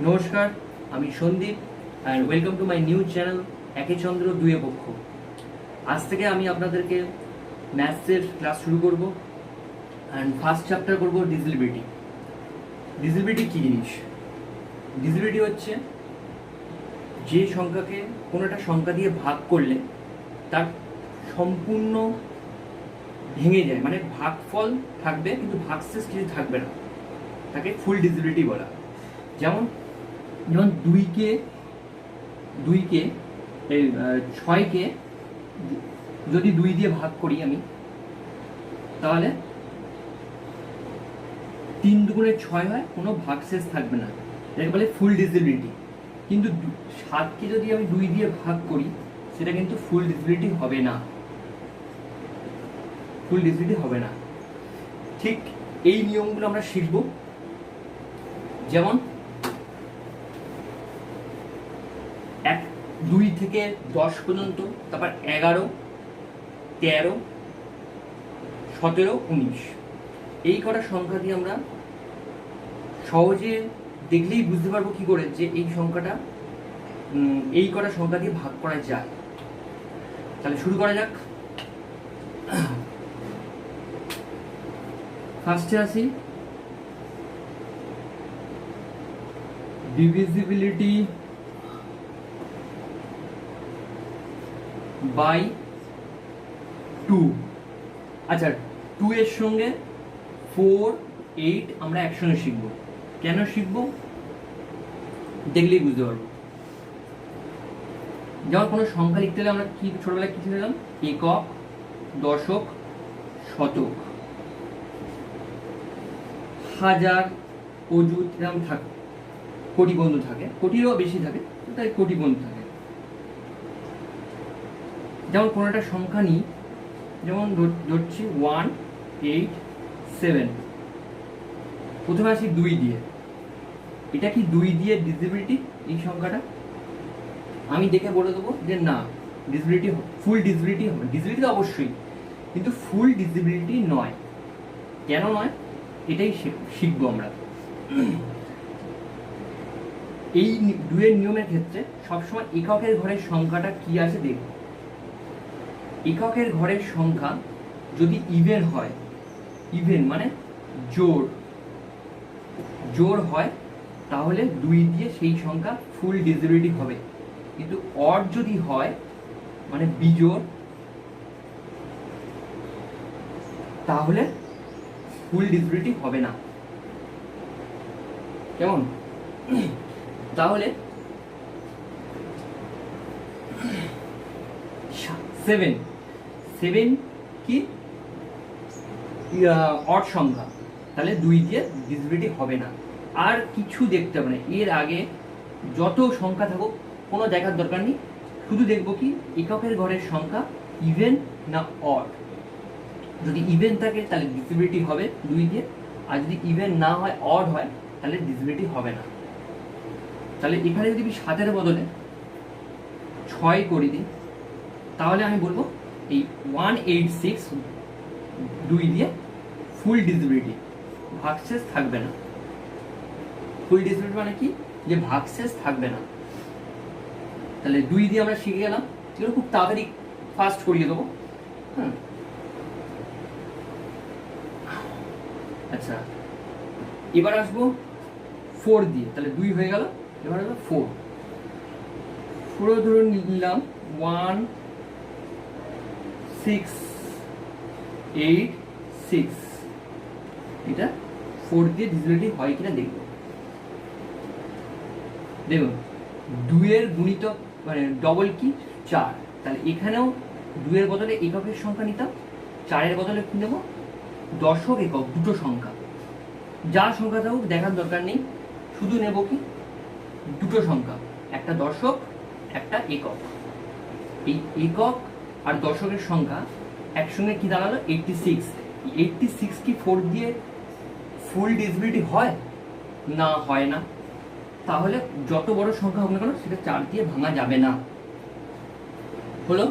নমস্কার, আমি Sandeep and welcome to my new channel একে চন্দ্র দুয়ে পক্ষ। আজ থেকে আমি আপনাদেরকে ম্যাথসের ক্লাস শুরু করব অ্যান্ড ফার্স্ট চ্যাপ্টার করব ডিসএবিলিটি। ডিসএবিলিটি কী জিনিস? ডিসএবিলিটি হচ্ছে যে সংখ্যাকে কোনো একটা সংখ্যা দিয়ে ভাগ করলে তার সম্পূর্ণ ভেঙে যায়, মানে ভাগফল থাকবে কিন্তু ভাগশেষ কিছু থাকবে না, তাকে ফুল ডিসএবিলিটি বলা। যেমন দুইকে এই 6কে যদি 2 দিয়ে ভাগ করি আমি, তাহলে 3 দুগুণে 6 হয়, কোনো ভাগশেষ থাকবে না, এটাকে বলে ফুল ডিসএবিলিটি। কিন্তু 7কে যদি আমি 2 দিয়ে ভাগ করি, সেটা কিন্তু ফুল ডিসএবিলিটি হবে না, ফুল ডিসএবিলিটি হবে না। ঠিক এই নিয়মগুলো আমরা শিখব। যেমন 2 থেকে 10 পর্যন্ত, তারপর 11, 13, 17, 19 এই কটা সংখ্যা দিয়ে আমরা সহজে দেখলেই বুঝতে পারবো কি করে যে এই সংখ্যাটা এই কটা সংখ্যা দিয়ে ভাগ করা যায়। তাহলে শুরু করা যাক। ফার্স্টে আসি, ডিভিজিবিলিটি বাই 2। আচ্ছা, 2 এর সঙ্গে 4, 8 আমরা একসঙ্গে শিখব। কেন শিখব দেখলেই বুঝতে পারবো। যেমন কোনো সংখ্যা লিখতে হলে আমরা কি ছোটবেলায় কি শিখলাম? একক, দশক, শতক, হাজার, অযুত, এরকম থাকে, কোটি বন্ধু থাকে, কোটিরও বেশি থাকে, তাই কোটি বন্ধু থাকে। যেমন কোনো একটা সংখ্যা নিই, যেমন ধরছি 1, 8, 7। প্রথমে আসি 2 দিয়ে। এটা কি 2 দিয়ে ডিসএবিলিটি? এই সংখ্যাটা আমি দেখে বলে দেবো যে না, ডিসএবিলিটি, ফুল ডিসএবিলিটি হবে। ডিসএবিলিটি তো অবশ্যই, কিন্তু ফুল ডিসএবিলিটি নয়। কেন নয় এটাই শিখবো আমরা। এই 2 এর নিয়মের ক্ষেত্রে সবসময় এককের ঘরের সংখ্যাটা কি আছে দেখব। এককের ঘরের সংখ্যা যদি ইভেন হয়, ইভেন মানে জোড় হয়, তাহলে 2 দিয়ে সেই সংখ্যা ফুল ডিসএবিলিটি হবে। কিন্তু অড যদি হয়, মানে বিজোড়, তাহলে ফুল ডিসএবিলিটি হবে না। কেমন? তাহলে 7 কি অড সংখ্যা, তাহলে 2 দিয়ে ডিসএবিলিটি হবে না। আর কিছু দেখতে হবে না, এর আগে যত সংখ্যা থাকুক কোনো দেখার দরকার নেই, শুধু দেখবো কি এককের ঘরের সংখ্যা ইভেন না অড। যদি ইভেন থাকে তাহলে ডিসএবিলিটি হবে 2 দিয়ে, আর যদি ইভেন না হয়, অড হয়, তাহলে ডিসএবিলিটি হবে না। তাহলে এখানে যদি 7-এর বদলে 6 করে দিই, তাহলে আমি বলবো এই 186 2 দিয়ে ফুল ডিসএবিলিটি, ভাগশেষ থাকবে না। ফুল ডিসএবিলিটি মানে কি? যে ভাগশেষ থাকবে না। তাহলে 2 দিয়ে আমরা শিখে গেলাম, যেগুলো খুব তাড়াতাড়ি ফাস্ট করিয়ে দেবো। হ্যাঁ, আচ্ছা, এবার আসবো 4 দিয়ে। তাহলে 2 হয়ে গেল, এবার আসবো 4 ধরে নিলাম 1, 6, 8, 6। এটা 4 দিয়ে ডিসএবিলিটি হয় কিনা দেখব। দেখুন 2 এর গুণিতক মানে ডবল কি? 4। তাহলে এখানেও 2 এর বদলে এককের সংখ্যা নিতাম, 4-এর বদলে কি নেব? দশক, একক, দুটো সংখ্যা। যা সংখ্যা থাকুক দেখার দরকার নেই, শুধু নেব কি দুটো সংখ্যা, একটা দশক, একটা একক। এই একক আর দশকের সংখ্যা একসঙ্গে কি দাঁড়ালো? 86। 86 কি 4 দিয়ে ফুল ডিসএবিলিটি হয় না? হয় না। তাহলে যত বড় সংখ্যা হোক না কেন, সেটা 4 দিয়ে ভাঙা যাবে না। হলো?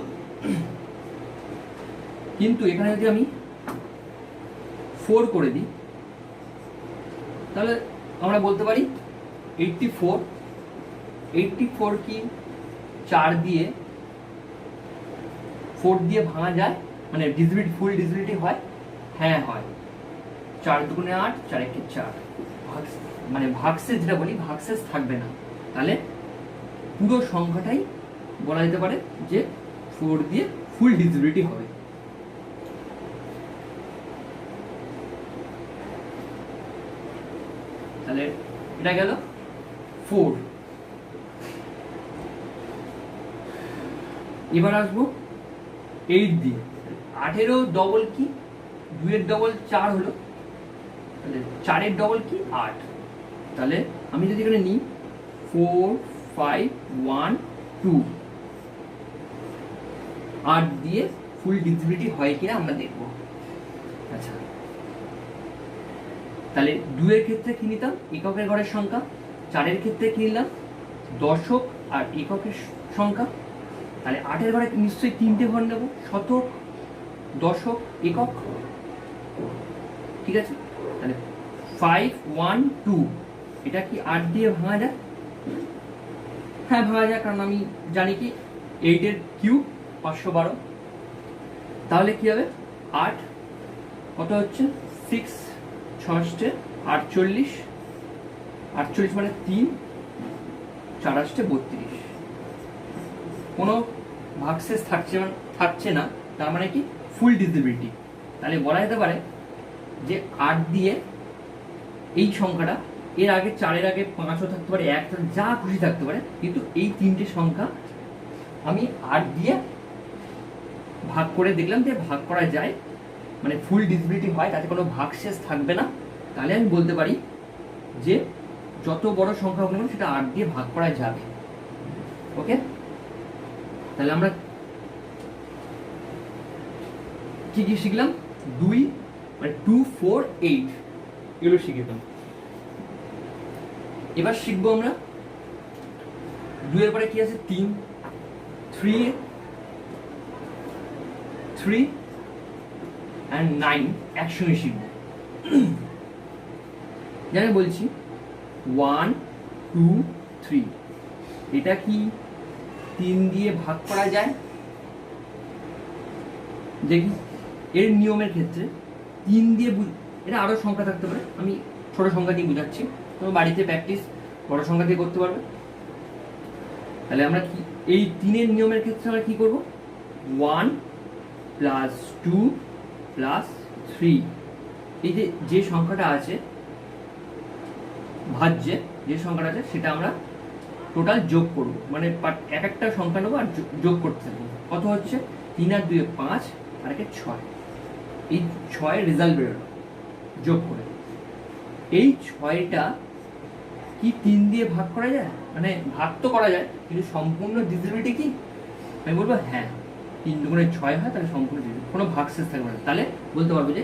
কিন্তু এখানে যদি আমি 4 করে দিই, তাহলে আমরা বলতে পারি 84 84 কি 4 দিয়ে 4 দিয়ে ভাঙা যায়, মানে ডিজিবিলিটি ফুল ডিজিবিলিটি হয়? হ্যাঁ হয়। 4 দুগুণে 8, 4 একে 4, মানে ভাগশেষ যেটা বলি ভাগশেষ থাকবে না। তাহলে পুরো সংখ্যাটাই বলা যেতে পারে যে 4 দিয়ে ফুল ডিজিবিলিটি হবে। তাহলে এটা গেল 4। এবার আসবো 8 দিয়ে। 8-এরও ডবল কি 2-এর ডবল 4 হলো, তাহলে 4-এর ডবল কি 8। তাহলে আমি যদি এখানে নিই 4 5 1 2, 8 দিয়ে ফুল ডিজিবিলিটি হয় কিনা আমরা দেখব। আচ্ছা, তাহলে 2-এর ক্ষেত্রে কি নিতাম এককের ঘরের সংখ্যা, 4-এর ক্ষেত্রে কি নিলাম দশক আর এককের সংখ্যা। তাহলে 8-এর ঘরে নিশ্চয়ই 3টে ঘর নেব, শতক, দশক, একক। ঠিক আছে, তাহলে 5 1 2 এটা কি 8 দিয়ে ভাঙা যায়? হ্যাঁ ভাঙা যায়, কারণ আমি জানি কি 8-এর কিউব 512। তাহলে কি হবে 8 কত হচ্ছে 6 6 48, 48 মানে 3, 4 32। কোনো ভাগশেষ থাকছে না, তার মানে কি ফুল ডিজিবিলিটি। তাহলে বলা যেতে পারে যে 8 দিয়ে এই সংখ্যাটা, এর আগে 4-এর আগে 5ও থাকতে পারে, 1 যা খুশি থাকতে পারে, কিন্তু এই 3টে সংখ্যা আমি 8 দিয়ে ভাগ করে দেখলাম যে ভাগ করা যায়, মানে ফুল ডিজিবিলিটি হয়, তাতে কোনো ভাগশেষ থাকবে না। তাহলে আমি বলতে পারি যে যত বড় সংখ্যা হোক না সেটা 8 দিয়ে ভাগ করা যাবে। ওকে, তাহলে আমরা কি কি শিখলাম? 2 মানে 2 4 8 এগুলো শিখলাম। এবার শিখবো আমরা 2-এর পরে কি আছে 3 3 and 9 একসঙ্গে শিখবো। জানি বলছি 1 2 3 এটা কি 3 দিয়ে ভাগ করা যায়? দেখি এর নিয়মের ক্ষেত্রে 3 দিয়ে এটা আরো সংখ্যা থাকতে পারে, আমি ছোট সংখ্যা দিয়ে বুঝাচ্ছি, তোমরা বাড়িতে প্র্যাকটিস বড় সংখ্যা দিয়ে করতে পারবে। তাহলে আমরা কি এই 3-এর নিয়মের ক্ষেত্রে আমরা কি করব 1 প্লাস 2 প্লাস 3, এই যে সংখ্যাটা আছে ভাজ্যে, যে সংখ্যাটা আছে সেটা আমরা টোটাল যোগ করব, মানে এক একটা সংখ্যা নেবো আর যোগ করতে থাকবো। কত হচ্ছে 3 আর 2 5 আর 1 6, এই 6 রেজাল্ট বেরোলো যোগ করে। এই 6টা কি 3 দিয়ে ভাগ করা যায়? মানে ভাগ তো করা যায়, কিন্তু সম্পূর্ণ ডিজিবিলিটি কি? আমি বলবো হ্যাঁ, 3 দুগুণে 6 হয়, তাহলে সম্পূর্ণ ডিজিবিলিটি, কোনো ভাগশেষ থাকবে না। তাহলে বলতে পারবো যে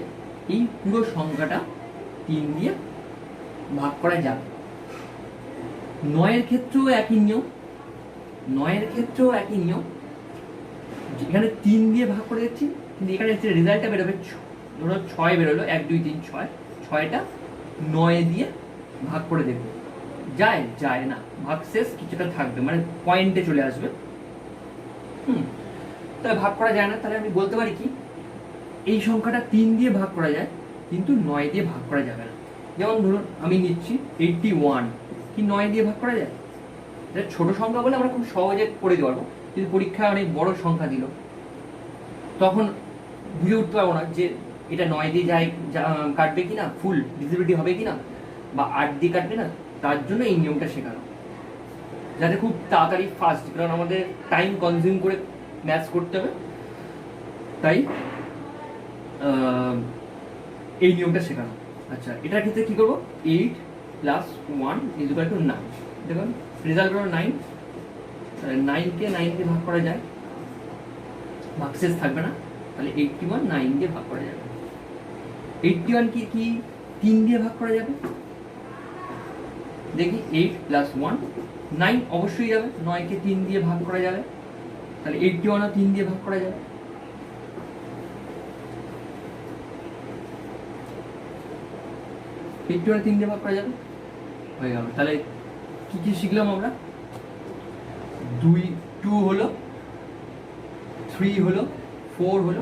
এই পুরো সংখ্যাটা 3 দিয়ে ভাগ করা যাবে। 9-এর ক্ষেত্রেও একই নিয়ম, 9-এর ক্ষেত্রেও একই নিয়ম। এখানে 3 দিয়ে ভাগ করে দিচ্ছি, কিন্তু এখানে যে রেজাল্টটা বেরোবে, ধরো 6 বেরোলো, 1 2 3 6, 6টা 9 দিয়ে ভাগ করে দেখবো যায় না, ভাগশেষ কিছুটা থাকবে, মানে পয়েন্টে চলে আসবে। তাহলে ভাগ করা যায় না। তাহলে আমি বলতে পারি কি এই সংখ্যাটা 3 দিয়ে ভাগ করা যায়, কিন্তু 9 দিয়ে ভাগ করা যাবে না। যেমন ধরুন আমি নিচ্ছি 81, কি 9 দিয়ে ভাগ করা যায়? এটা ছোট সংখ্যা বলে আমরা খুব সহজে করে দিতে পারবো, কিন্তু পরীক্ষায় অনেক বড় সংখ্যা দিল, তখন বুঝে উঠতে পারবো না যে এটা 9 দিয়ে কাটবে কিনা, ফুল ডিজিবিলিটি হবে কিনা, বা 8 দিয়ে কাটবে না। তার জন্য এই নিয়মটা শেখানো, যাতে খুব তাড়াতাড়ি ফাস্ট, কারণ আমাদের টাইম কনজিউম করে ম্যাথস করতে হবে, তাই এই নিয়মটা শেখানো। আচ্ছা, এটার ক্ষেত্রে কি করবো 8 প্লাস 1 ইকুয়াল টু 9। দেখুন রেজাল্ট হলো 9, 9কে 9 দিয়ে ভাগ করা যায়, ভাগশেষ থাকবে না। তাহলে 81 9 দিয়ে ভাগ করা যাবে। 81 কি 3 দিয়ে ভাগ করা যাবে? দেখি 8 প্লাস 1 9 অবশ্যই যাবে, 9কে 3 দিয়ে ভাগ করা যাবে, তাহলে 81ও 3 দিয়ে ভাগ করা যাবে। 81 3 দিয়ে ভাগ করা যাবে, হয়ে গেল। তাহলে কি কি শিখলাম আমরা? 2 হলো, 3 হলো, 4 হলো,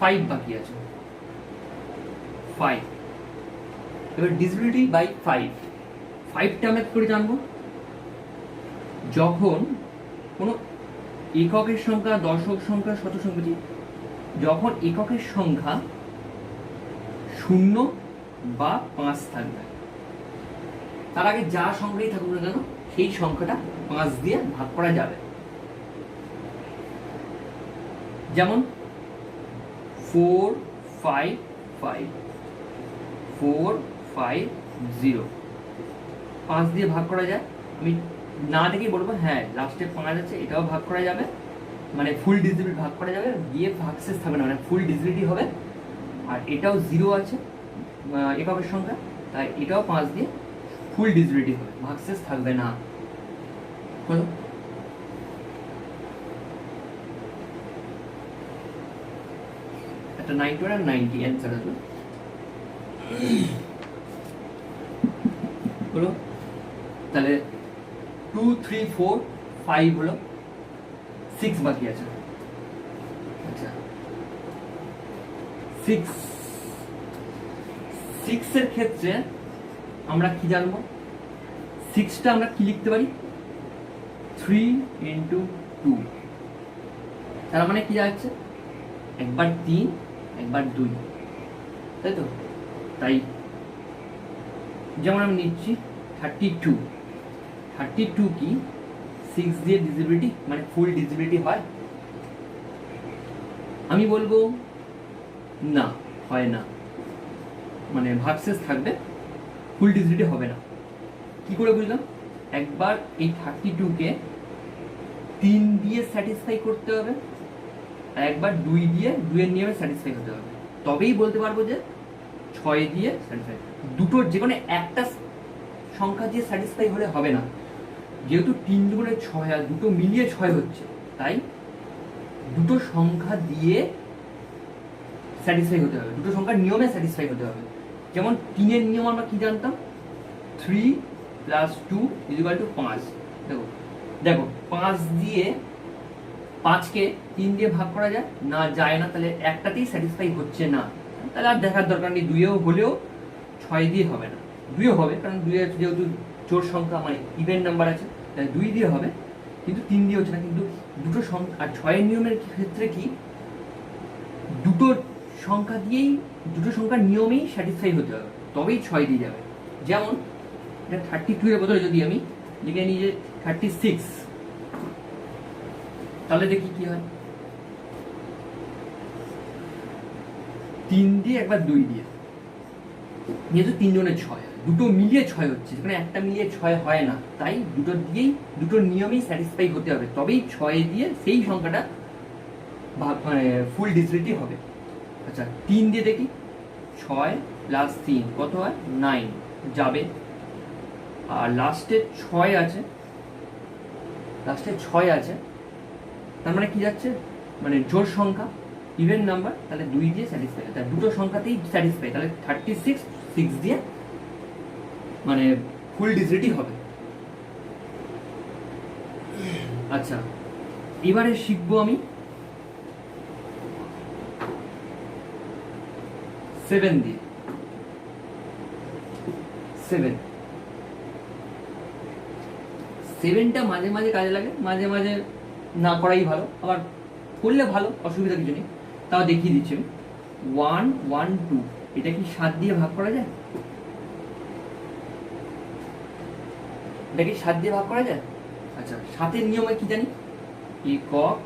5 বাকি আছে, 5। এবার ডিভিজিবিলিটি বাই 5টা আমরা কি করে জানবো? যখন কোনো এককের সংখ্যা, দশক সংখ্যা, শত সংখ্যা, যখন এককের সংখ্যা 0 বা 5 থাকবে, তার আগে যা সংখ্যাই থাকুক না কেন সেই সংখ্যাটা 5 দিয়ে ভাগ করা যাবে। যেমন 4 5 5, 4 5 0, 5 দিয়ে ভাগ করা যায়। আমি না দেখেই বলবো হ্যাঁ লাস্টে 5 আছে, এটাও ভাগ করা যাবে, মানে ফুল ডিজিবিলিটি ভাগ করা যাবে, দিয়ে ভাগশেষ থাকবে না, মানে ফুল ডিজিবিলিটি হবে। আর এটাও 0 আছে এককের সংখ্যা, তাই এটাও 5 দিয়ে ফুল ডিজিবিলিটি হবে, ভাগশেষ থাকবে না। হলো? একটা 90 আর 90 অ্যান্সার আসবে। হলো? তাহলে 2 3 4 5 হলো, 6 বাকি আছে। আচ্ছা 6 এর ক্ষেত্রে আমরা কি জানবো? 6টা আমরা কি লিখতে পারি? 3 × 2, তার মানে কি যাচ্ছে? একবার 3 একবার 2, তাই তো? তাই যেমন আমি নিচ্ছি 32 কি 6 দিয়ে ডিজিবিলিটি মানে ফুল ডিজিবিলিটি হয়? আমি বলবো না, হয় না, মানে ভাগশেষ থাকবে, ফুল ডিজিবিলিটি হবে না। কি করে বুঝলাম? একবার এই 32কে 3 দিয়ে স্যাটিসফাই করতে হবে, আর একবার 2 দিয়ে 2 এর নিয়মে স্যাটিসফাই হতে হবে, তবেই বলতে পারবো যে 6 দিয়ে স্যাটিসফাই। দুটোর যে কোনো একটা সংখ্যা দিয়ে স্যাটিসফাই হলে হবে না, যেহেতু 3 দুগুণে 6 আর দুটো মিলিয়ে 6 হচ্ছে, তাই দুটো সংখ্যা দিয়ে স্যাটিসফাই হতে হবে, দুটো সংখ্যার নিয়মে স্যাটিসফাই হতে হবে। যেমন 3 এর নিয়ম আমরা কি জানতাম? 3 + 2 = 5। দেখো দেখো 5 দিয়ে 5কে 3 দিয়ে ভাগ করা যায় না? যায় না, তাহলে একটাতেই স্যাটিসফাই হচ্ছে না, তাহলে আর দেখার দরকার নেই। 2 হলেও 6 দিয়ে হবে না, 2 হবে, কারণ 2 যেহেতু জোড় সংখ্যা মানে ইভেন নাম্বার আছে, তাই 2 দিয়ে হবে, কিন্তু 3 দিয়ে হচ্ছে না। কিন্তু দুটো সংখ্যা, আর 6 এর নিয়মের ক্ষেত্রে কি দুটো সংখ্যা দিয়েই, দুটো সংখ্যার নিয়মেই স্যাটিসফাই হতে হবে, তবেই 6 দিয়ে যাবে। যেমন এটা 32 এর বদলে যদি আমি লিখে নিই যে 36, তাহলে দেখি কি হয়। 3 দিয়ে একবার 2 দিয়ে, যেহেতু 3 জনের 6, দুটো মিলিয়ে 6 হচ্ছে, যেখানে একটা মিলিয়ে 6 হয় না, তাই দুটো দিয়েই দুটো নিয়মেই স্যাটিসফাই হতে হবে, তবেই 6 দিয়ে সেই সংখ্যাটা মানে ফুল ডিজিবিলিটি হবে। আচ্ছা 3 দিয়ে দেখি, 6 + 3 কত হয়? 9 যাবে। আর লাস্টে 6 আছে, তার মানে কি যাচ্ছে? মানে জোড় সংখ্যা, ইভেন নাম্বার, তাহলে 2 দিয়ে স্যাটিসফাই, তাহলে দুটো সংখ্যাতেই স্যাটিসফাই, তাহলে 36 6 দিয়ে মানে ফুল ডিজিবিলিটি হবে। আচ্ছা এবারে শিখবো আমি 7 দিয়ে। 7টা মাঝে মাঝে কাজে লাগে, মাঝে মাঝে না করাই ভালো, আবার করলে ভালো, অসুবিধা কিছু নেই। তাও দেখিয়ে দিচ্ছি আমি। 1 1 2, এটা কি 7 দিয়ে ভাগ করা যায়? এটা কি 7 দিয়ে ভাগ করা যায়? আচ্ছা 7 নিয়মে কি জানি? একক,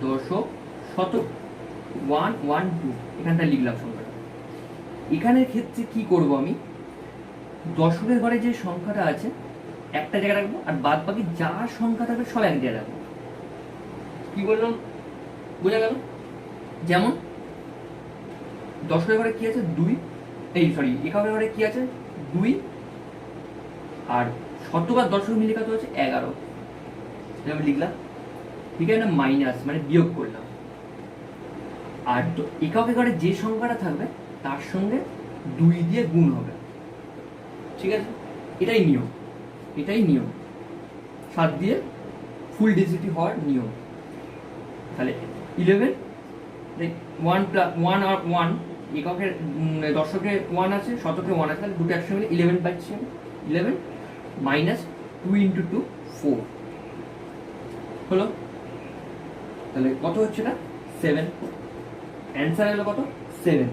দশক, শতক। 1 1 2 এখানটা লিখলাম সংখ্যাটা। এখানের ক্ষেত্রে কি করব আমি? দশকের ঘরে যে সংখ্যাটা আছে একটা জায়গায় রাখবো, আর বাদ বাকি যা সংখ্যা থাকবে সব এক জায়গায় রাখবো। কি বললাম বোঝা গেল? যেমন দশকের ঘরে কি আছে? 2, এককের ঘরে কি আছে? 2, আর শতক আর দশক মিলে কত আছে? 11। আমি লিখলাম, ঠিক আছে না? মাইনাস মানে বিয়োগ করলাম। আর এককের ঘরে যে সংখ্যাটা থাকবে তার সঙ্গে 2 দিয়ে গুণ হবে, ঠিক আছে? এটাই নিয়ম। এটাই নিয়ম, 7 দিয়ে ফুল ডিজিটি হওয়ার নিয়ম। তাহলে 11 1 প্লাস 1 আর 1 এককের দশকে 1 আছে, শতকে 1 আছে, তাহলে দুটো একসঙ্গে 11 পাচ্ছি আমি। 11 মাইনাস 2 ইন্টু 2 4 হলো। তাহলে কত হচ্ছে না 7, অ্যান্সার হলো কত 7।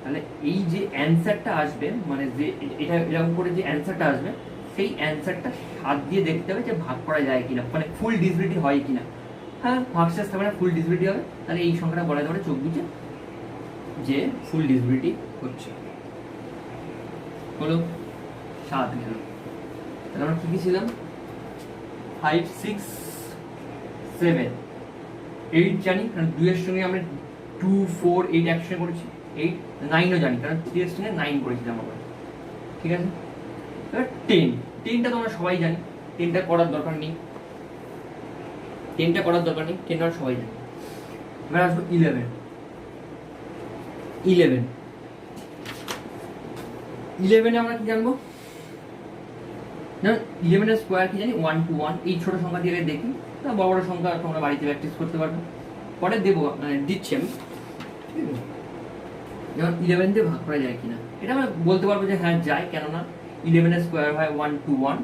তাহলে এই যে অ্যান্সারটা আসবে, মানে যে এটা এরকম করে যে অ্যান্সারটা আসবে, সেই অ্যান্সারটা 7 দিয়ে দেখতে হবে যে ভাগ করা যায় কিনা, মানে ফুল ডিজিবিলিটি হয় কিনা। হ্যাঁ, ভাগশেষ থাকবে না, ফুল ডিজিবিলিটি হবে। তাহলে এই সংখ্যাটা বলা যাবে চোখ বুঝে যে ফুল ডিজিবিলিটি হচ্ছে। হলো 7 গেল। তাহলে আমরা কি ছিলাম 5 6 7 8 জানি, কারণ 2 এর সঙ্গে আমরা 2 4 8 একসঙ্গে করেছি। 8 9ও জানি, কারণ 3 এর সঙ্গে 9 করেছিলাম আমরা। ঠিক আছে, এবার 10টা তো আমরা সবাই জানি, 10টা করার দরকার নেই, 10টা আমরা সবাই জানি। এবার আসবো 11 আমরা কি জানবো না, 11 এর স্কোয়ার কি জানি 1 to 1। এই ছোট সংখ্যা দিয়ে দেখি, না বড় বড় সংখ্যা তোমরা বাড়িতে প্র্যাকটিস করতে পারবে, পরে দেবো, মানে দিচ্ছি আমি। ঠিক আছে, যেমন 11 দিয়ে ভাগ করা যায় কিনা এটা আমরা বলতে পারবো যে হ্যাঁ যায়, কেননা 11 এর স্কোয়ার হয় 1 to 1।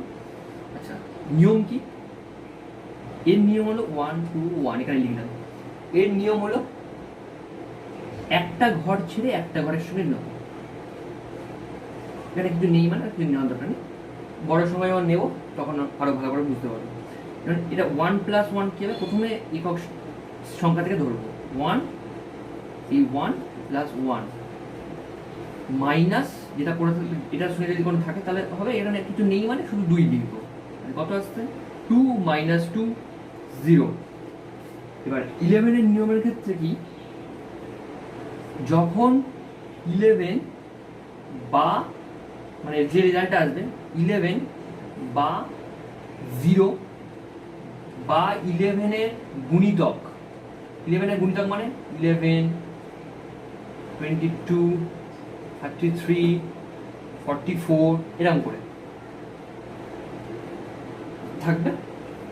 আচ্ছা, নিয়ম কি? এর নিয়ম হলো 1 to 1, এখানে লিখলাম। এর নিয়ম হলো একটা ঘর ছেড়ে একটা ঘরের সঙ্গে নেব। এখানে কিছু নেই, মানে কিছু নেওয়ার দরকার নেই, বড় সময় যখন নেব তখন আরো ভালো করে বুঝতে পারবো। এটা 1 প্লাস 1 কি হবে, প্রথমে একক সংখ্যা থেকে ধরবো 1, এই 1 প্লাস 1 মাইনাস যেটা করে থাকলে এটার সঙ্গে যদি কোনো থাকে তাহলে হবে, এখানে কিছু নেই মানে শুধু 2 লিখবো। কত আসছে 2 মাইনাস 2 0। এবার 11 এর নিয়মের ক্ষেত্রে কি, যখন 11 বা মানে যে রেজাল্টটা আসবে 11 বা 0 বা 11 এর গুণিতক, 11 এর গুণিতক মানে 11 22 33 44 এরকম করে থাকবে,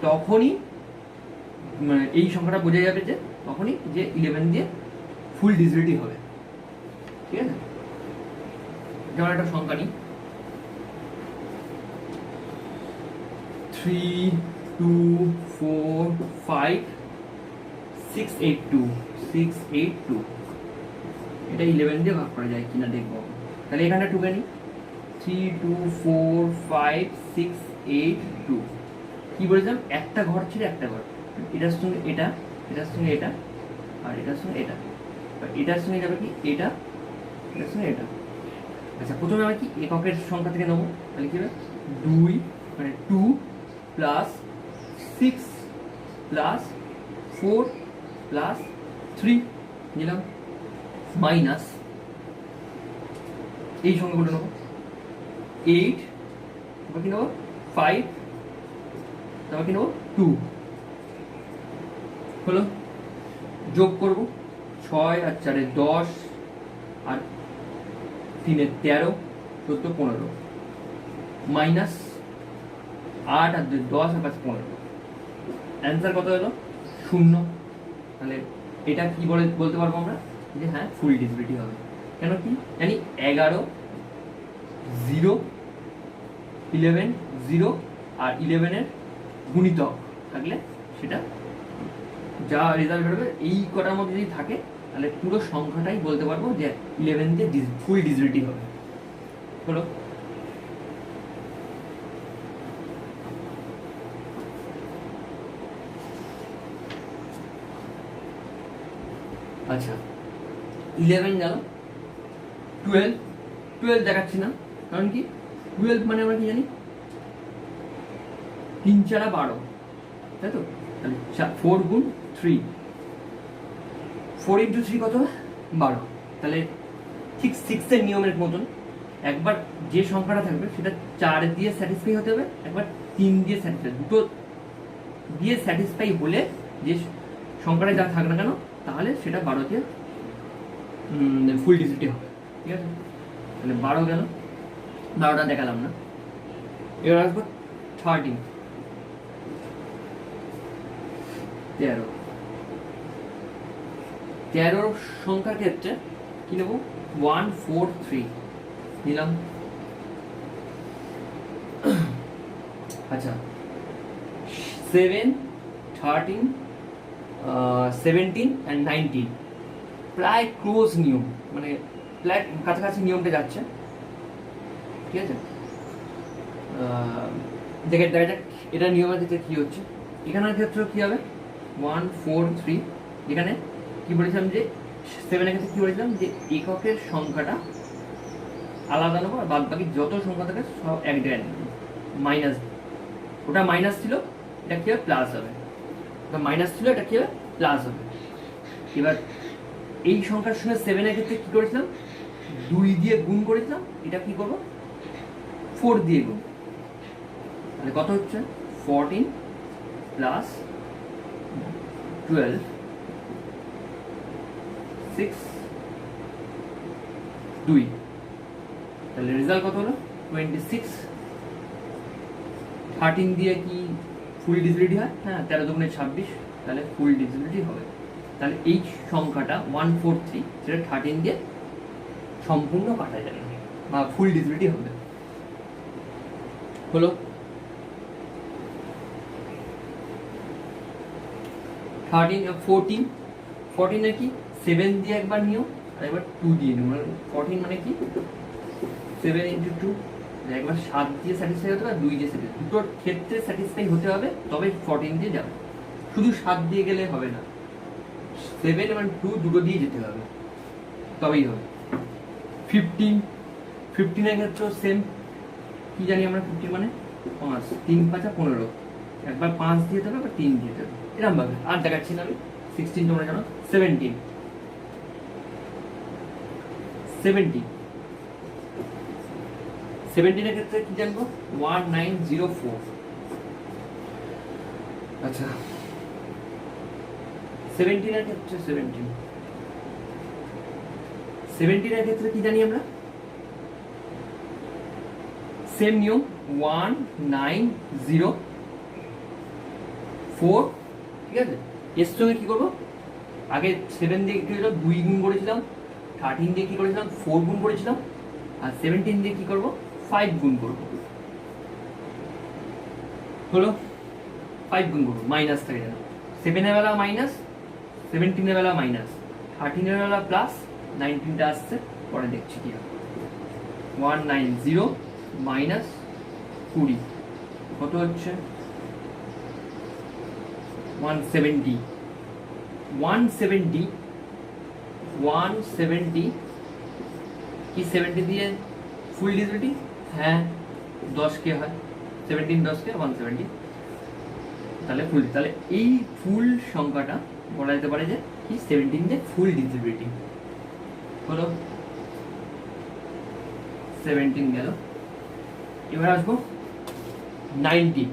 তখনই মানে এই সংখ্যাটা বোঝা যাবে যে তখনই যে 11 দিয়ে ফুল ডিজিবিলিটি হবে। ঠিক আছে, যেমন একটা সংখ্যা নিই 3 2 4 5 6 8 2 6 8 2, এটা 11 দিয়ে ভাগ করা যায় কিনা দেখবো। তাহলে এখানে টুকে নিই 3 2 4 5 6 8 2। কি বলেছিলাম, একটা ঘর ছেড়ে একটা ঘর, এটার সঙ্গে এটা, এটার সঙ্গে এটা, আর এটার সঙ্গে এটা, এটার সঙ্গে যাবে কি এটা, এটার সঙ্গে এটা। আচ্ছা, প্রথমে আমরা কি এককের সংখ্যা থেকে নেবো, তাহলে কি হবে 2 মানে 2 প্লাস 6 প্লাস 4 প্লাস 3 নিলাম, মাইনাস এই সংখ্যাগুলো নেবো 8, তারপর কি নেবো 5, তারপর কি নেবো 2 হলো। যোগ করবো 6 আর 4 10 আর 3 13 14 15, মাইনাস 8 আর 2 10 আর 5 15। অ্যান্সার কত হলো 0। তাহলে এটা কি বলতে পারবো আমরা যে হ্যাঁ ফুল ডিজিবিলিটি হবে। কেন কি জানি 11 0 11 0 আর 11 এর গুণিতক থাকলে সেটা যা রেজাল্ট হবে এই কটার মধ্যে যদি থাকে তাহলে পুরো সংখ্যাটাই বলতে পারবো যে 11 দিয়ে ফুল ডিজিবিলিটি হবে। হলো, আচ্ছা 11 গেল, 12 দেখাচ্ছি না, কারণ কি 12 মানে আমরা কি জানি 3 4 12, তাই তো। তাহলে 4 গুণ 3, 4 ইন্টু 3 কত 12। তাহলে ঠিক 6 এর নিয়মের মতন একবার যে সংখ্যাটা থাকবে সেটা 4 দিয়ে স্যাটিসফাই হতে হবে, একবার 3 দিয়ে স্যাটিসফাই, দুটো দিয়ে স্যাটিসফাই হলে যে সংখ্যাটা যা থাক না কেন তাহলে সেটা 12 দিয়ে ফুল ডিজিবিলিটি হবে। ঠিক আছে, তাহলে 12 গেল, 12টা দেখালাম না। এবার আসবো 13 13 সংখ্যার ক্ষেত্রে কি নেব 143 নিলাম। আচ্ছা 7 13 17 and 19 প্রায় ক্লোজ নিয়ম, মানে প্রায় কাছাকাছি নিয়মটা যাচ্ছে, ঠিক আছে। দেখা যাক এটা নিয়মের ক্ষেত্রে কী হচ্ছে। এখানের ক্ষেত্রে কী হবে 143, এখানে কি বলেছিলাম যে 7 এর ক্ষেত্রে কী বলেছিলাম যে এককের সংখ্যাটা আলাদা নেবো আর বাদ বাকি যত সংখ্যা থাকে সব এক জায়গায় নেবো, মাইনাস, ওটা মাইনাস ছিল এটা কী হবে প্লাস হবে, ওটা মাইনাস ছিল এটা কী হবে প্লাস হবে। এবার এই সংখ্যার সঙ্গে 7 এর ক্ষেত্রে কী করেছিলাম 2 দিয়ে গুণ করেছিলাম, এটা কি করবো 4 দিয়ে গুণ, তাহলে কত হচ্ছে 14 প্লাস 12 6 2, তাহলে রেজাল্ট কত হলো 26। 13 দিয়ে কি ফুল ডিজিবিলিটি হয়? হ্যাঁ 13 দুগুণে 26, তাহলে ফুল ডিজিবিলিটি হবে। তাহলে এই সংখ্যাটা 143 সেটা 13 দিয়ে সম্পূর্ণ কাটা যাবে বা ফুল ডিজিবিলিটি হবে। হলো 14 এর কি 7 দিয়ে একবার নিও আর একবার 2 দিয়ে নিও, 14 মানে কি 7 × 2, একবার 7 দিয়ে স্যাটিসফাই হতে হবে 2 দিয়ে স্যাটিসফাই, দুটোর ক্ষেত্রে স্যাটিসফাই হতে হবে তবে 14 দিয়ে যাবে, শুধু 7 দিয়ে গেলে হবে না, 7 এবং 2 দুটো দিয়ে যেতে হবে তবেই হবে। 15 এর ক্ষেত্রে সেম, কি জানি আমরা 15 মানে 5, 3 5 15, একবার 5 দিয়ে দেবে একবার 3 দিয়ে দেবে, এরকম ভাবে। আর দেখাচ্ছি না আমি 16 তোমরা জানো। 17 এর ক্ষেত্রে কি জানবো 1904। আচ্ছা 17 এর ক্ষেত্রে 17 এর ক্ষেত্রে কি জানি আমরা সেম নিয়ম 1904, ঠিক আছে। এর সঙ্গে কি করবো আগে 7 দিয়ে কি করেছিলাম 2 গুণ করেছিলাম, 13 দিয়ে কি করেছিলাম 4 গুণ করেছিলাম, আর 17 দিয়ে কি করবো 5 গুণ করবো, হলো 5 গুণ করবো, মাইনাস থাকে যেন 7 এর বেলা মাইনাস, 17 এর বেলা মাইনাস, 13 এর বেলা প্লাস, 19টা আসছে পরে দেখছি কি হবে। 190 মাইনাস 20 কত হচ্ছে 170 কি 70 দিয়ে ফুল ডিজিবিলিটি? হ্যাঁ 10 কে হয়, 17 10 কে 170, তাহলে ফুল, তাহলে এই ফুল সংখ্যাটা বলা যেতে পারে যে কি 17 যে ফুল ডিজিবিলিটি হলো। 17 গেল, এবার আসবো 90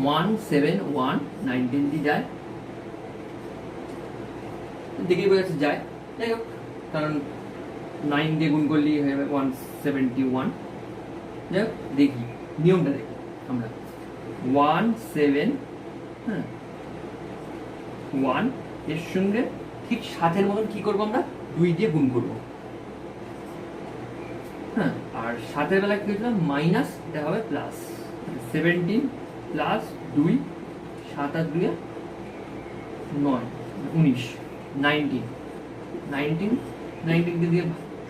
171 19 দিয়ে যায়, দেখেই বোঝা যাচ্ছে যায়, যাই হোক কারণ 9 দিয়ে গুণ করলেই হয়ে যাবে 171। যাই হোক দেখি নিয়মটা দেখি আমরা 17 হ্যাঁ 1 এর সঙ্গে ঠিক 7 মতন কি করবো আমরা 2 দিয়ে গুণ করবো, হ্যাঁ আর 7 বেলা কি হয়েছিল মাইনাস, এটা হবে প্লাস, 17 প্লাস 2 7 আর 2 9 19 19 দিয়ে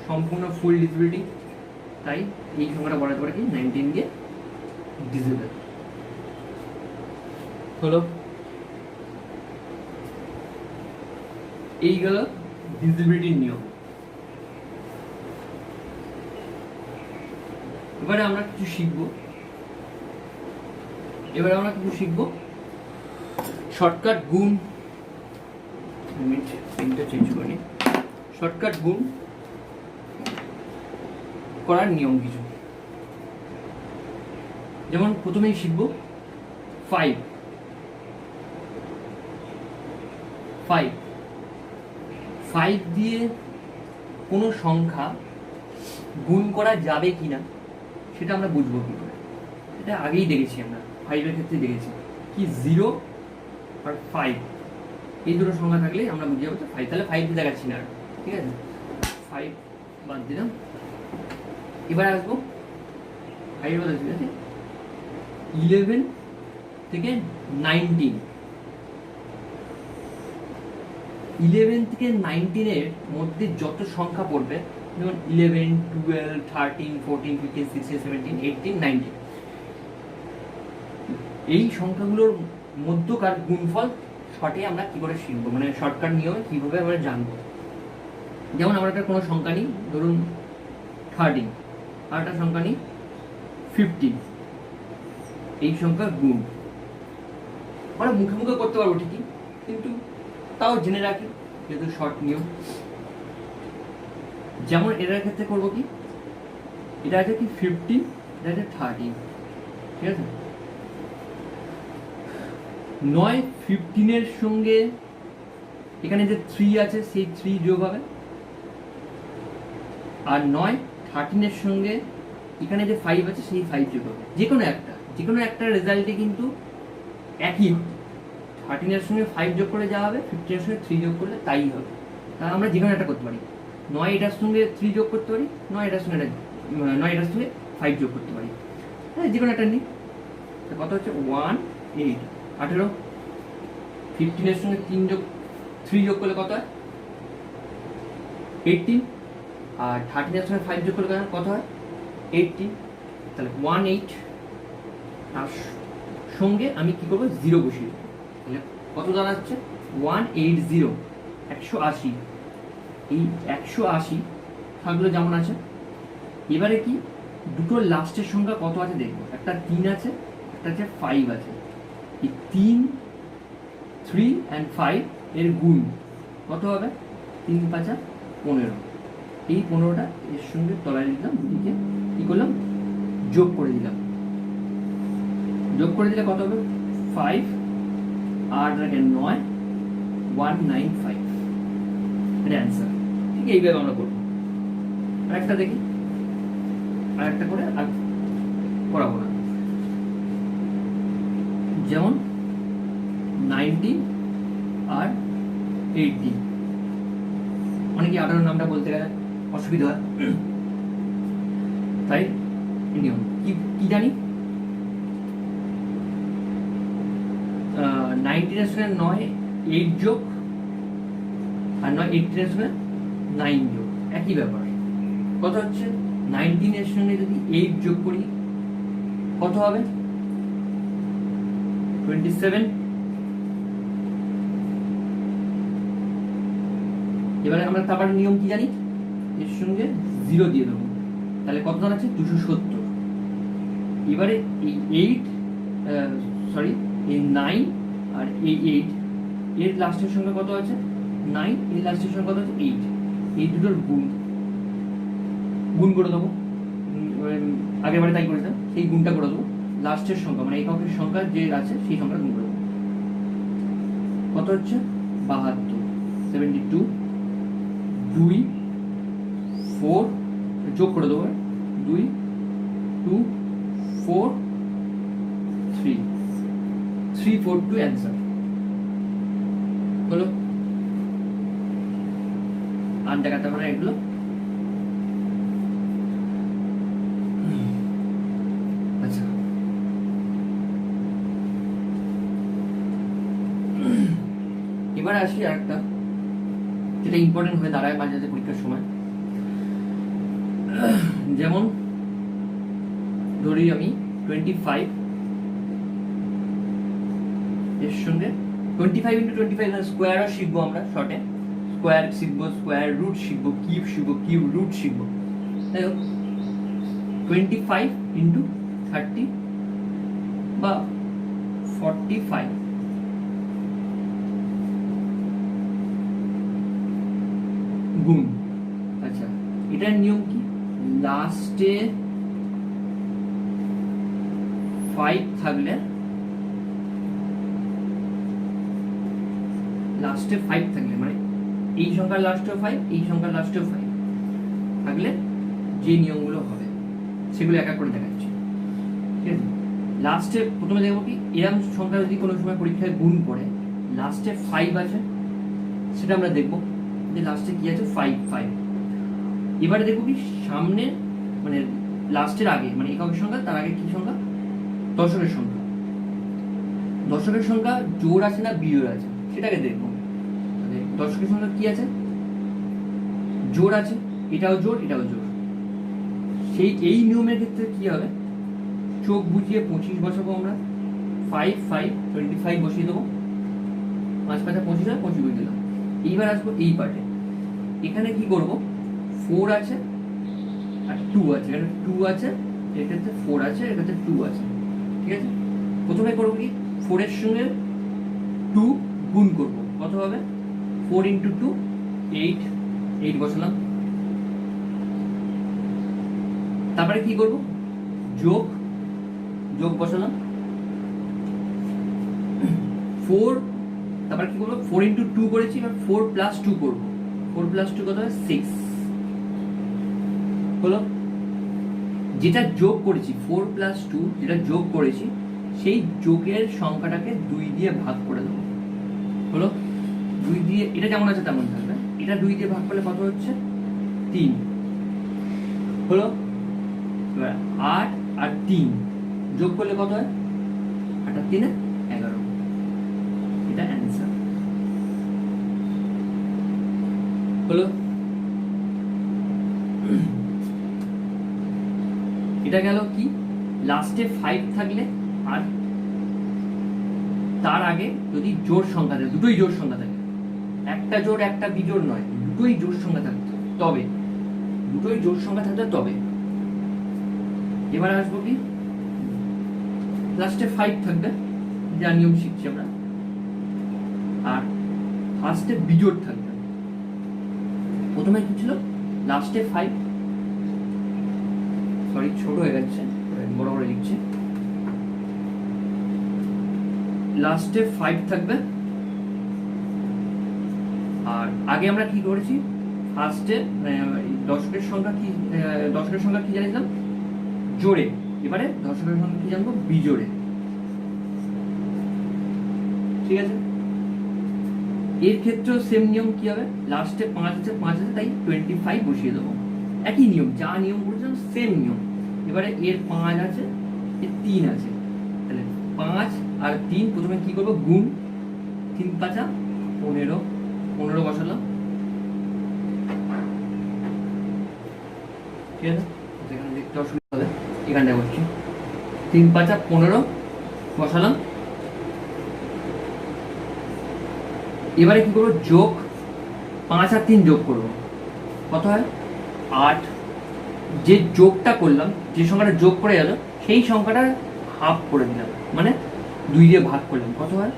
সম্পূর্ণ ফুল ডিজিবিলিটি, তাই এই সংখ্যাটা বলা যেতে পারে কি 19 দিয়ে ডিজিবল হলো। এই গেল ডিজিবিলিটির নিয়ম। এবারে আমরা কিছু শিখবো, শর্টকাট গুণ, চেঞ্জ করি, শর্টকাট গুণ করার নিয়ম কিছু, যেমন প্রথমেই শিখবো 5 5 দিয়ে কোনো সংখ্যা গুণ করা যাবে কিনা সেটা আমরা বুঝবো কি করে। এটা আগেই দেখেছি, আমরা 5-এর ক্ষেত্রে দেখেছি কি 0 আর 5 এই দুটো সংখ্যা থাকলে আমরা বুঝে যাবো 5, তাহলে 5 দিয়ে দেখাচ্ছি না, ঠিক আছে, 5 বাদ দিলাম। এবার আসবো 5 বাদ, ঠিক আছে, 11 থেকে 19, 11 থেকে 19-এর মধ্যে যত সংখ্যা পড়বে, যেমন 11, 12, 13, 14, 15, 16, 17, 18, 19, এই সংখ্যাগুলোর মধ্যকার গুণফল শর্টে আমরা কি করে শিখবো, মানে শর্টকাট নিয়মে কিভাবে আমরা জানবো। যেমন আমরা একটা কোনো সংখ্যা নিই, ধরুন 13, আর একটা সংখ্যা নিই 15, এই সংখ্যার গুণ আমরা মুখে মুখে করতে পারবো ঠিকই, কিন্তু তাও জেনে রাখি যেহেতু শর্ট নিয়ম। যেমন এটার ক্ষেত্রে করবো কি, এটা আছে কি 15, এটা আছে 13, ঠিক আছে, 9 15-এর সঙ্গে এখানে যে 3 আছে সেই 3 যোগ হবে, আর 9 13-এর সঙ্গে এখানে যে 5 আছে সেই 5 যোগ হবে। যে কোনো একটা রেজাল্টে কিন্তু একই হবে, 13-এর সঙ্গে 5 যোগ করে যা হবে, 15-এর সঙ্গে 3 যোগ করলে তাই হবে। তাহলে আমরা যে কোনো একটা করতে পারি, 9 এটার সঙ্গে 3 যোগ করতে পারি, 9 এটার সঙ্গে 5 যোগ করতে পারি, হ্যাঁ, যে কোনো একটা নিই। কত হচ্ছে 1 8, 18, 15-এর সঙ্গে 3 যোগ করলে কত হয় 18, আর 13-এর সঙ্গে 5 যোগ করলে কত হয় 18, তাহলে 18, তার সঙ্গে আমি কি করবো 0 বসিয়ে দেবো, তাহলে কত দাঁড়াচ্ছে 180, 180, এই 180 থাকলো যেমন আছে। এবারে কি দুটো লাস্টের সংখ্যা কত আছে দেখবো, একটা 3 আছে, একটা আছে 5 আছে, এই 3, 3 and 5 এর গুণ কত হবে 3 5 15, এই 15টা এর সঙ্গে তলায় দিলাম, দিকে কি করলাম যোগ করে দিলাম, যোগ করে দিলে কত হবে 5 আর 9, 195, এটা অ্যান্সার। ঠিক এইভাবে আমরা করবো। আরেকটা দেখি, আরেকটা করে আর করাবো না। যেমন 19 আর 18, অনেকে 18 নামটা বলতে গেলে অসুবিধা হয়, তাই নিয়ম কি জানি 19-এর সঙ্গে 9 8 যোগ, আর 9 18-এর সঙ্গে 9 যোগ, একই ব্যাপার। কত হচ্ছে 19-এর সঙ্গে যদি 8 যোগ করি কত হবে 27, এবারে আমরা তারপর নিয়ম কি জানি, এর সঙ্গে 0 দিয়ে দেবো, তাহলে কত দাঁড়াচ্ছে 270। এবারে এই 9 আর এই 8 এর লাস্টের সংখ্যা কত আছে 9, এর লাস্টের সংখ্যা কত আছে 8, এই দুটোর গুণ করে দেবো, আগের বারে তাই করেছিলাম, সেই গুণটা করে দেবো, লাস্টের সংখ্যা মানে এককের সংখ্যা যে আছে সেই সংখ্যা গুণ করে দেবো, কত হচ্ছে 72, 72, 2 4 যোগ করে দেবো, 2 2 4 3 342 অ্যান্সার হলো। আর দেখাতে পারে এগুলো। আচ্ছা, এবার আসি আরেকটা যেটা ইম্পর্টেন্ট হয়ে দাঁড়ায় মাঝে মাঝে পরীক্ষার সময়। যেমন ধরি আমি 25 এর সঙ্গে 25 into 25 স্কোয়ারও শিখবো আমরা শর্টে, স্কোয়ার শিখবো, স্কোয়ার রুট শিখবো, কিউব শিখবো, কিউব রুট শিখবো। তাই হোক 25 into 30 বা 45 গুণ। আচ্ছা, এটার নিয়ম কি, লাস্টে 5 থাকলে মানে এই সংখ্যার লাস্টেও 5, এই সংখ্যার লাস্টেও 5 থাকলে যে নিয়মগুলো হবে সেগুলো এক এক করে দেখাচ্ছি। ঠিক আছে, লাস্টে প্রথমে দেখবো কি এরকম সংখ্যা যদি কোনো সময় পরীক্ষায় গুণ করে লাস্টে 5 আছে, সেটা আমরা দেখবো যে লাস্টে কি আছে 5। এবারে দেখবো কি সামনে মানে লাস্টের আগে মানে এককের সংখ্যা, তার আগে কি সংখ্যা দশকের সংখ্যা। দশকের সংখ্যা জোড় আছে না বিজোড় আছে সেটাকে দেখবো। দশকের সংখ্যা কি আছে, জোড় আছে, এটাও জোড় এটাও জোড়। এই নিয়মের ক্ষেত্রে কি হবে, চোখ বুঝিয়ে 25 বসাবো আমরা, 25 বসিয়ে দেবো, 5 5 25 হয়, 25 বুঝে দিলাম। এইবার আসবো এই পার্টে, এখানে কি করব 4 আছে আর 2 আছে, এখানে 2 আছে, এর ক্ষেত্রে 4 আছে, এর ক্ষেত্রে 2 আছে। ঠিক আছে, প্রথমে করবো কি 4 এর সঙ্গে 2 গুণ করব, কত হবে 4 × 2 8 বসালাম। তারপরে কি করব যোগ বসালাম 4, তারপরে কি করব 4 × 2 করেছি, এবার 4 + 2 করব, 4 + 2 কত হয় 6 হলো। যেটা যোগ করেছি 4 + 2 যেটা যোগ করেছি সেই যোগের সংখ্যাটাকে 2 দিয়ে ভাগ করে দেবো, হলো 2 দিয়ে, এটা যেমন আছে তেমন থাকবে, এটা 2 দিয়ে ভাগ করলে কত হচ্ছে 3 হলো। এবার 8 আর 3 যোগ করলে কত হয় 8 আর 3 11, এটা অ্যান্সার হলো। এটা গেল কি লাস্টে 5 থাকলে আর তার আগে যদি জোড় সংখ্যা থাকে, দুটোই জোড় সংখ্যা থাকে, একটা জোড় একটা বিজোড় নয়, দুটোই জোড় সংখ্যা থাকতে তবে, দুটোই জোড় সংখ্যা থাকতে তবে। এবার আসবো কি লাস্টে 5 থাকবে, যা নিয়ম শিখছি আমরা, আর ফার্স্টে বিজোড় থাকবে। প্রথমে কি ছিল লাস্টে 5, সরি ছোট হয়ে যাচ্ছে বড় করে লিখছি, লাস্টে 5 থাকবে। আর আগে আমরা কি করেছি ফার্স্টে দশকের সংখ্যা কি জানিয়েছিলাম জোড়ে, এবারে দশকের সংখ্যা কি জানবো বিজোড়ে। ঠিক আছে, এর ক্ষেত্রেও সেম নিয়ম কি হবে, লাস্টে 5 আছে তাই 25 বসিয়ে দেবো, একই নিয়ম, যা নিয়ম বলেছিলাম সেম নিয়ম। এবারে এর 5 আছে, এর 3 আছে, তাহলে 5 আর 3 প্রথমে কি করবো গুণ, 3 5 15 বসালাম। ঠিক আছে, এখানে দেখতে অসুবিধা হবে, এখানটায় বসছি, 3 5 15 বসালাম। এবারে কি করবো যোগ, 5 আর 3 যোগ করবো, কত হয় 8। যে যোগটা করলাম, যে সংখ্যাটা যোগ করে গেল সেই সংখ্যাটা হাফ করে দিলাম, মানে 2 দিয়ে ভাগ করলাম, কত হয়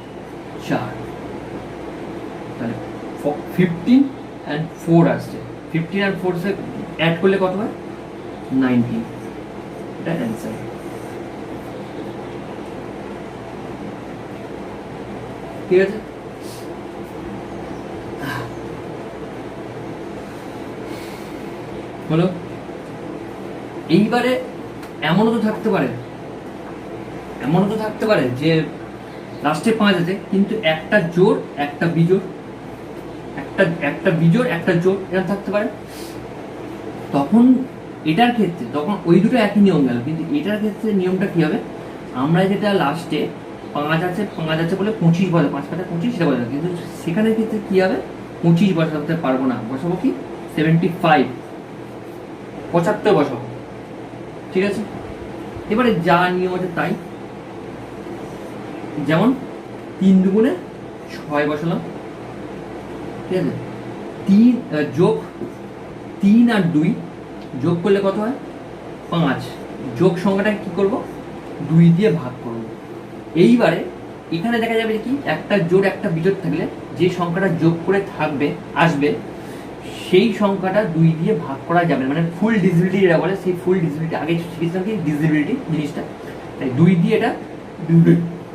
4। তাহলে 15 and 4 আসছে, 15 আর 4 সে অ্যাড করলে কত হয় 19, এটা অ্যান্সার। ঠিক আছে, হলো। এইবারে এমনও তো থাকতে পারে যে লাস্টে 5 আছে কিন্তু একটা জোড় একটা বিজোড়, একটা বিজোড় একটা জোড়, এরকম থাকতে পারে। তখন এটার ক্ষেত্রে তখন ওই দুটো একই নিয়ম গেল, কিন্তু এটার ক্ষেত্রে নিয়মটা কি হবে, আমরা যেটা লাস্টে 5 আছে বলে 25 বলে, 5 5 25 সেটা বলে, কিন্তু সেখানের ক্ষেত্রে কি হবে 25 বসাতে পারবো না, বসাবো কি 75 বসাবো। ঠিক আছে, এবারে যা নিয়ম আছে তাই, যেমন 3 দুগুণে 6 বসালাম। ঠিক আছে, 3 যোগ 3 আর 2 যোগ করলে কত হয় 5, যোগ সংখ্যাটা কি করব 2 দিয়ে ভাগ করব। এইবারে এখানে দেখা যাবে কি একটা জোড় একটা বিজোড় থাকলে যে সংখ্যাটা যোগ করে আসবে সেই সংখ্যাটা 2 দিয়ে ভাগ করা যাবে, মানে ফুল ডিভিজিবিলিটি যেটা বলে, সেই ফুল ডিভিজিবিলিটি আগে শিখেছিলাম কি ডিভিজিবিলিটি জিনিসটা, তাই 2 দিয়ে এটা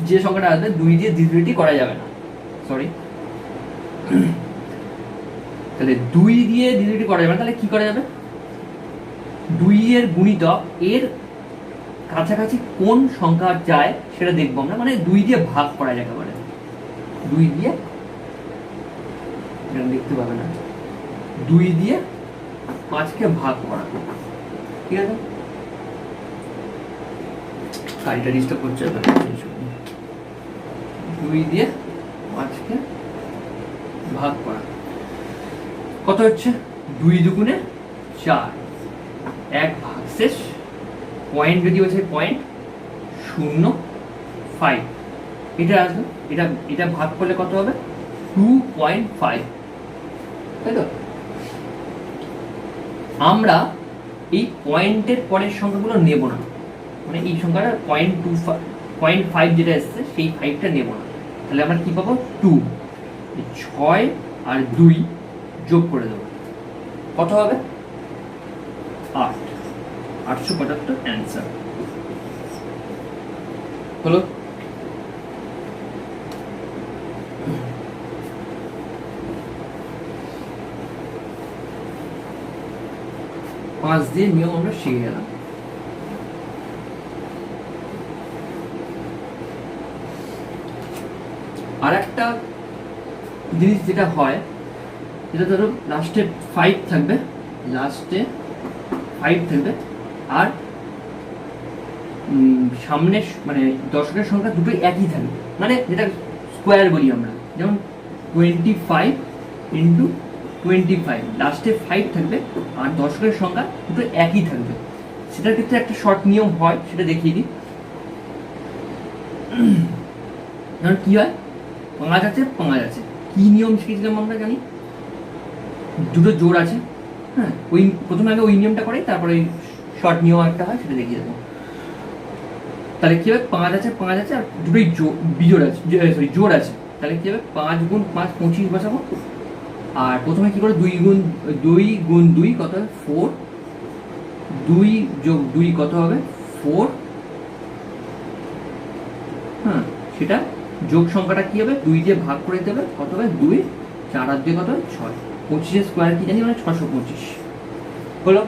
যে সংখ্যাটা আসবে 2 দিয়ে ডিভিজিবিলিটি করা যাবে না, সরি। তাহলে 2 দিয়ে ডিজিট করা যাবে না, তাহলে কি করা যাবে? 2 এর গুণিতক এর কাছাকাছি কোন সংখ্যা যায় সেটা দেখবো আমরা, মানে 2 দিয়ে ভাগ করা যাবে, মানে 2 দিয়ে, দেখতে পাবে না, 2 দিয়ে 5কে ভাগ করা, ঠিক আছে? গাড়িটা ডিস্টার্ব করছে, 2 দিয়ে 5কে ভাগ করা কত হচ্ছে? 2 দুগুণে 4, 1 ভাগ শেষ, পয়েন্ট যদি হচ্ছে 0.05, এটা আসবে, এটা ভাগ করলে কত হবে? 2.5, তাই তো? আমরা এই পয়েন্টের পরের সংখ্যাগুলো নেব না, মানে এই সংখ্যাটা 0.5 যেটা এসছে সেই 5টা নেব না, তাহলে আমরা কি পাবো? 2, 6 আর 2 যোগ করে দেবো, কত হবে? 8, 875 অ্যান্সার হলো। পাঁচ দিয়ে নিয়ম আমরা শিখে গেলাম। আর একটা জিনিস যেটা হয়, যেটা ধরো লাস্টে 5 থাকবে, আর সামনে মানে দশকের সংখ্যা দুটোই একই থাকবে, মানে যেটা স্কোয়ার বলি আমরা, যেমন 25 ইন্টু 25, লাস্টে 5 থাকবে আর দশকের সংখ্যা দুটো একই থাকবে। সেটার ক্ষেত্রে একটা শর্ট নিয়ম হয়, সেটা দেখিয়ে দিই। যেমন কি হয়, 5 আছে, 5 আছে, কি নিয়ম শিখেছিলাম আমরা জানি, দুটো জোড় আছে, হ্যাঁ, ওই প্রথমে আগে ওই নিয়মটা করে তারপরে ওই শর্ট নিয়ম একটা হয়, সেটা দেখিয়ে দেবো। তাহলে কি হবে? 5 আছে, 5 আছে আর দুটোই বিজোড় আছে, সরি জোড় আছে, তাহলে কি হবে? 5 গুণ 5 25 বসাবো, আর প্রথমে কি করে 2 গুণ 2 কত হবে? 4, 2 যোগ 2 কত হবে? 4, হ্যাঁ, সেটা যোগ সংখ্যাটা কি হবে? 2 দিয়ে ভাগ করে দেবে, কত হবে? 2, 4 আর 2 কত হবে? 6, 25 স্কোয়ার কি জানি, মানে 625 হলো।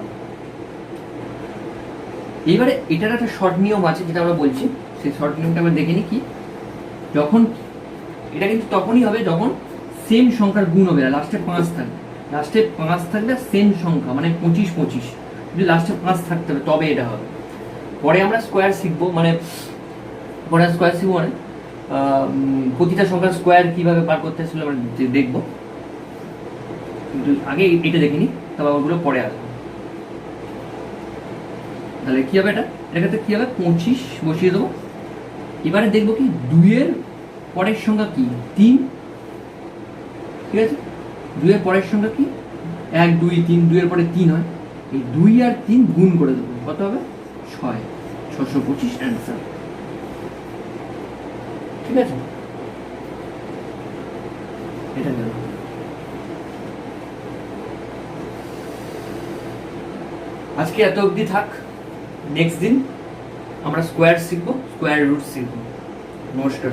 এইবারে এটার একটা শর্ট নিয়ম আছে যেটা আমরা বলছি, সেই শর্ট নিয়মটা আমরা দেখে নিই কি। যখন এটা কিন্তু তখনই হবে যখন সেম সংখ্যার গুণ হবে, লাস্টে 5 থাকবে, সেম সংখ্যা, মানে 25 25, যদি লাস্টে 5 থাকতে হবে তবে এটা হবে। পরে আমরা স্কোয়ার শিখবো, মানে প্রতিটা সংখ্যার স্কোয়ার কিভাবে বার করতে আসলে আমরা দেখবো, কিন্তু আগে এটা দেখে নিই, তারপর ওগুলো পরে আসবো। তাহলে কি হবে? এটা ক্ষেত্রে কি হবে? 25 বসিয়ে দেবো। এবারে দেখবো কি 2 এর পরের সংখ্যা কি? 3, ঠিক আছে? 2 এর পরের সংখ্যা কি? 1 2 3, 2 এর পরে 3 হয়, এই 2 আর 3 গুণ করে দেবো, কত হবে? 6, 625 অ্যান্সার, ঠিক আছে? এটা গেল। আজকে এত অবধি থাক, নেক্সট দিন আমরা স্কোয়ার শিখবো, স্কোয়ার রুট শিখবো। নমস্কার।